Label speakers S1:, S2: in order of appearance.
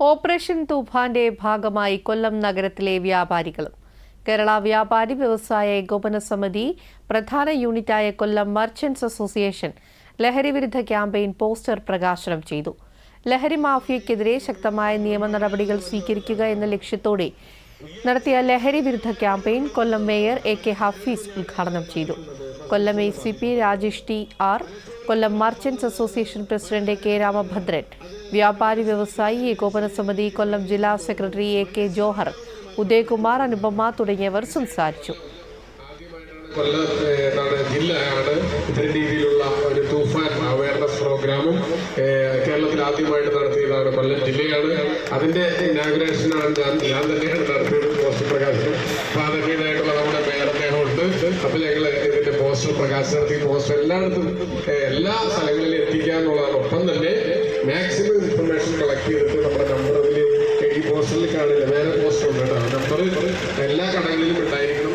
S1: Operation തൂഫാന്റെ ഭാഗമായി കൊല്ലം നഗരത്തിലെ വ്യാപാരികളും കേരള വ്യാപാരി വ്യവസായ ഏകോപന സമിതി പ്രധാന യൂണിറ്റായ കൊല്ലം മർച്ചന്റ്സ് അസോസിയേഷൻ ലഹരി വിരുദ്ധ ക്യാമ്പയിൻ പോസ്റ്റർ പ്രകാശനം ചെയ്തു. ലഹരി മാഫിയയ്ക്കെതിരെ ശക്തമായ നിയമ നടപടികൾ സ്വീകരിക്കുക എന്ന ലക്ഷ്യത്തോടെ നടത്തിയ ലഹരി വിരുദ്ധ campaign Kollam mayor AK Hafeez ഉദ്ഘാടനം ചെയ്തു. Kollam ACP Rajesh TR, Kollam merchants association president AK Ramabhadran, വ്യാപാരി വ്യവസായി ഏകോപന സമിതി കൊല്ലം ജില്ലാ സെക്രട്ടറി AK ജോഹർ, ഉദയകുമാർ, അനുപമ തുടങ്ങിയവർ സംസാരിച്ചു.
S2: ജില്ലയാണ് ഇത്തരം രീതിയിലുള്ള ഒരു തൂഫാൻ അവയർനെസ് പ്രോഗ്രാമും കേരളത്തിൽ ആദ്യമായിട്ട് നടത്തിയതാണ് കൊല്ലം ജില്ലയാണ്. അതിന്റെ ഇനാഗുറേഷനാണ് ഞാൻ തന്നെയാണ് നടത്തിയത്, പോസ്റ്റർ പ്രകാശനം. അപ്പൊ അതൊക്കെ ഇതായിട്ടുള്ള നമ്മുടെ മേയർ അദ്ദേഹമുണ്ട്. അപ്പൊ ഞങ്ങൾ ഇതിന്റെ പോസ്റ്റർ പ്രകാശനം നടത്തി പോസ്റ്റർ എല്ലായിടത്തും എല്ലാ സ്ഥലങ്ങളിലും എത്തിക്കാന്നുള്ളതാണ്. ഒപ്പം തന്നെ മാക്സിമം ഇൻഫർമേഷൻ കളക്ട് ചെയ്തിട്ട് നമ്മുടെ നമ്പർ ഈ പോസ്റ്ററിൽ കാണില്ല, വേറെ പോസ്റ്റർ ഉണ്ട് കേട്ടോ. നമ്പർ എല്ലാ കടകളിലും ഉണ്ടായിരിക്കണം.